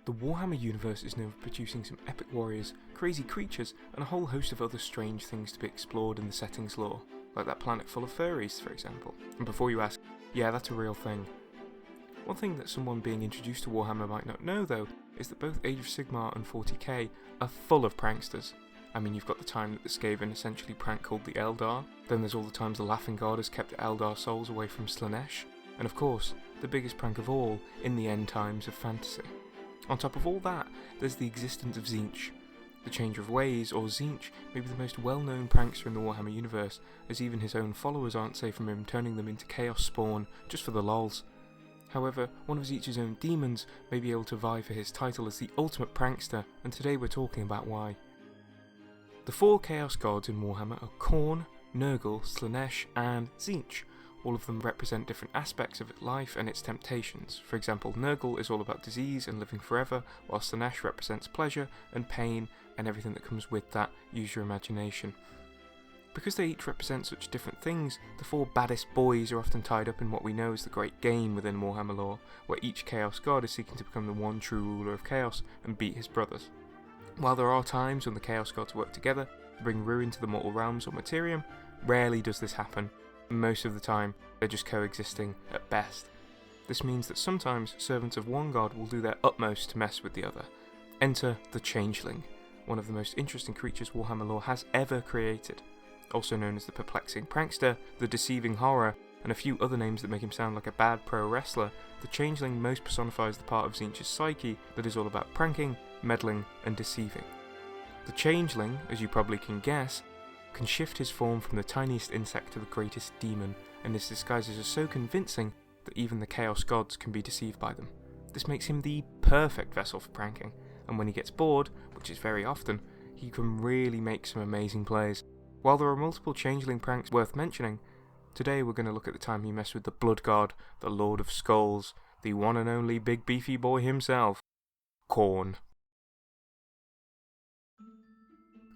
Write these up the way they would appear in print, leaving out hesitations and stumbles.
The Warhammer universe is known for producing some epic warriors, crazy creatures, and a whole host of other strange things to be explored in the setting's lore, like that planet full of furries, for example. And before you ask, yeah, that's a real thing. One thing that someone being introduced to Warhammer might not know, though, is that both Age of Sigmar and 40k are full of pranksters. I mean, you've got the time that the Skaven essentially prank called the Eldar, then there's all the times the Laughing God has kept Eldar souls away from Slaanesh, and of course, the biggest prank of all in the end times of fantasy. On top of all that, there's the existence of Tzeentch. The Changer of Ways, or Tzeentch, may be the most well-known prankster in the Warhammer universe, as even his own followers aren't safe from him turning them into Chaos Spawn just for the lols. However, one of Tzeentch's own demons may be able to vie for his title as the ultimate prankster, and today we're talking about why. The 4 Chaos Gods in Warhammer are Khorne, Nurgle, Slaanesh, and Tzeentch. All of them represent different aspects of life and its temptations. For example, Nurgle is all about disease and living forever, while Slaanesh represents pleasure and pain and everything that comes with that. Use your imagination. Because they each represent such different things, the 4 baddest boys are often tied up in what we know as the Great Game within Warhammer lore, where each Chaos God is seeking to become the one true ruler of Chaos and beat his brothers. While there are times when the Chaos Gods work together to bring ruin to the mortal realms or Immaterium, rarely does this happen. Most of the time, they're just coexisting at best. This means that sometimes servants of one god will do their utmost to mess with the other. Enter the Changeling, one of the most interesting creatures Warhammer lore has ever created. Also known as the perplexing prankster, the deceiving horror, and a few other names that make him sound like a bad pro wrestler, the Changeling most personifies the part of Tzeentch's psyche that is all about pranking, meddling, and deceiving. The Changeling, as you probably can guess, can shift his form from the tiniest insect to the greatest demon, and his disguises are so convincing that even the Chaos Gods can be deceived by them. This makes him the perfect vessel for pranking, and when he gets bored, which is very often, he can really make some amazing plays. While there are multiple Changeling pranks worth mentioning, today we're going to look at the time he messed with the Blood God, the Lord of Skulls, the one and only big beefy boy himself, Khorne.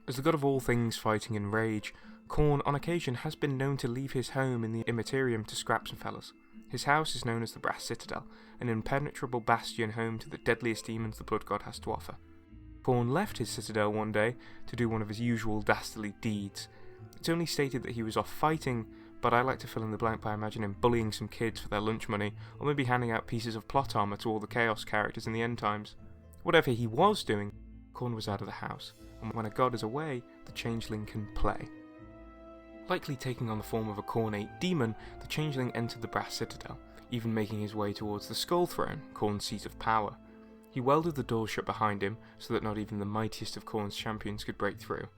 As the god of all things fighting and rage, Khorne on occasion has been known to leave his home in the Immaterium to scrap some fellas. His house is known as the Brass Citadel, an impenetrable bastion home to the deadliest demons the Blood God has to offer. Khorne left his citadel one day to do one of his usual dastardly deeds. It's only stated that he was off fighting, but I like to fill in the blank by imagining him bullying some kids for their lunch money, or maybe handing out pieces of plot armor to all the Chaos characters in the end times. Whatever he was doing, Khorne was out of the house, and when a god is away, the Changeling can play. Likely taking on the form of a Khornate demon, the Changeling entered the Brass Citadel, even making his way towards the Skull Throne, Khorne's seat of power. He welded the door shut behind him, so that not even the mightiest of Khorne's champions could break through.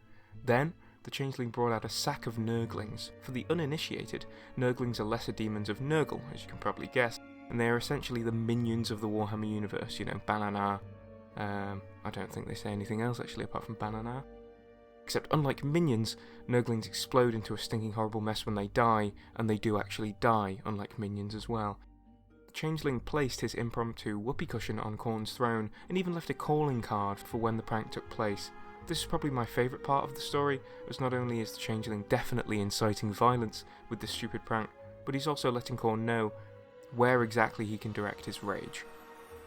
Then, the Changeling brought out a sack of Nurglings. For the uninitiated, Nurglings are lesser demons of Nurgle, as you can probably guess, and they are essentially the minions of the Warhammer universe, Banana. I don't think they say anything else actually apart from Banana. Except unlike minions, Nurglings explode into a stinking horrible mess when they die, and they do actually die, unlike minions as well. The Changeling placed his impromptu whoopee cushion on Khorne's throne, and even left a calling card for when the prank took place. This is probably my favourite part of the story, as not only is the Changeling definitely inciting violence with this stupid prank, but he's also letting Khorne know where exactly he can direct his rage.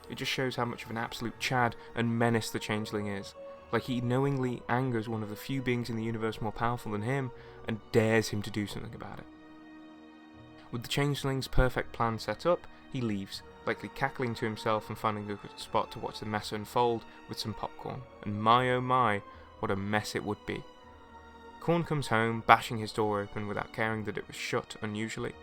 It just shows how much of an absolute chad and menace the Changeling is. Like he knowingly angers one of the few beings in the universe more powerful than him, and dares him to do something about it. With the Changeling's perfect plan set up, he leaves, likely cackling to himself and finding a good spot to watch the mess unfold with some popcorn. And my oh my, what a mess it would be. Khorne comes home, bashing his door open without caring that it was shut unusually.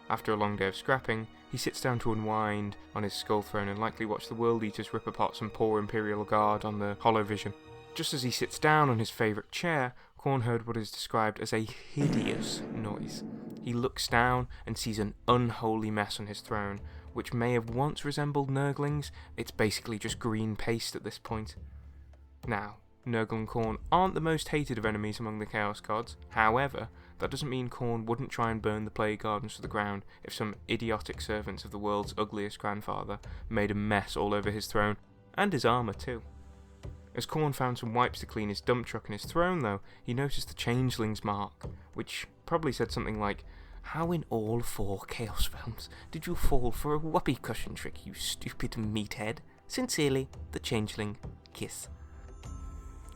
After a long day of scrapping, he sits down to unwind on his skull throne and likely watch the World Eaters rip apart some poor Imperial Guard on the holovision. Just as he sits down on his favourite chair, Khorne heard what is described as a hideous noise. He looks down and sees an unholy mess on his throne, which may have once resembled Nurglings. It's basically just green paste at this point. Now, Nurgle and Khorne aren't the most hated of enemies among the Chaos Gods. However, that doesn't mean Khorne wouldn't try and burn the Plague Gardens to the ground if some idiotic servants of the world's ugliest grandfather made a mess all over his throne, and his armour too. As Khorne found some wipes to clean his dump truck and his throne though, he noticed the Changeling's mark, which probably said something like, "How in all 4 Chaos realms did you fall for a whoopee cushion trick, you stupid meathead? Sincerely, the Changeling Kiss.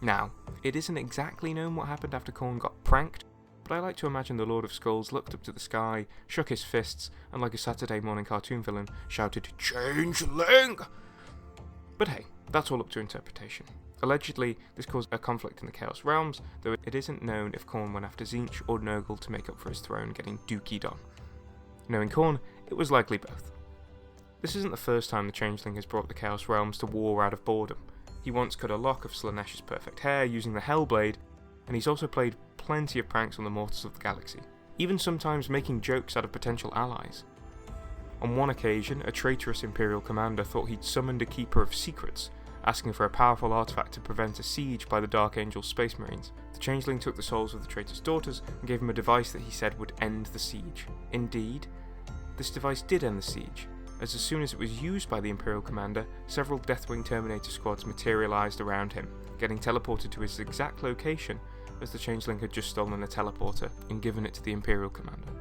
Now, it isn't exactly known what happened after Khorne got pranked, but I like to imagine the Lord of Skulls looked up to the sky, shook his fists, and like a Saturday morning cartoon villain, shouted, "Changeling!" But hey, that's all up to interpretation. Allegedly, this caused a conflict in the Chaos Realms, though it isn't known if Khorne went after Tzeentch or Nurgle to make up for his throne getting dookied on. Knowing Khorne, it was likely both. This isn't the first time the Changeling has brought the Chaos Realms to war out of boredom. He once cut a lock of Slaaneish's perfect hair using the Hellblade, and he's also played plenty of pranks on the mortals of the galaxy, even sometimes making jokes out of potential allies. On one occasion, a traitorous Imperial commander thought he'd summoned a Keeper of Secrets, asking for a powerful artifact to prevent a siege by the Dark Angel Space Marines. The Changeling took the souls of the traitor's daughters and gave him a device that he said would end the siege. Indeed, this device did end the siege, as soon as it was used by the Imperial commander, several Deathwing Terminator squads materialised around him, getting teleported to his exact location as the Changeling had just stolen a teleporter and given it to the Imperial commander.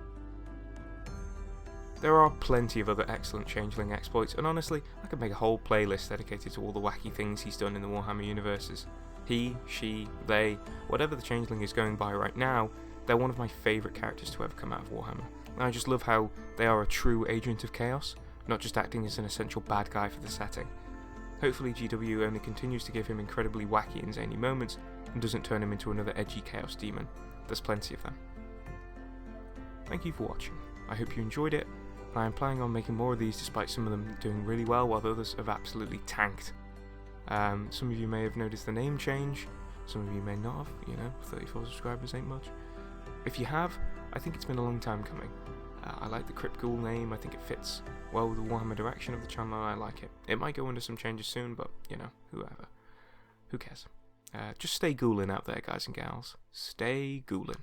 There are plenty of other excellent Changeling exploits, and honestly, I could make a whole playlist dedicated to all the wacky things he's done in the Warhammer universes. He, she, they, whatever the Changeling is going by right now, they're one of my favourite characters to ever come out of Warhammer. And I just love how they are a true agent of chaos, not just acting as an essential bad guy for the setting. Hopefully GW only continues to give him incredibly wacky and zany moments, and doesn't turn him into another edgy chaos demon. There's plenty of them. Thank you for watching. I hope you enjoyed it. I am planning on making more of these despite some of them doing really well while others have absolutely tanked. Some of you may have noticed the name change, some of you may not have, 34 subscribers ain't much. If you have, I think it's been a long time coming. I like the Crypt Ghoul name, I think it fits well with the Warhammer direction of the channel, and I like it. It might go under some changes soon, but, whoever. Who cares? Just stay ghouling out there, guys and gals. Stay ghouling.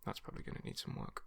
That's probably going to need some work.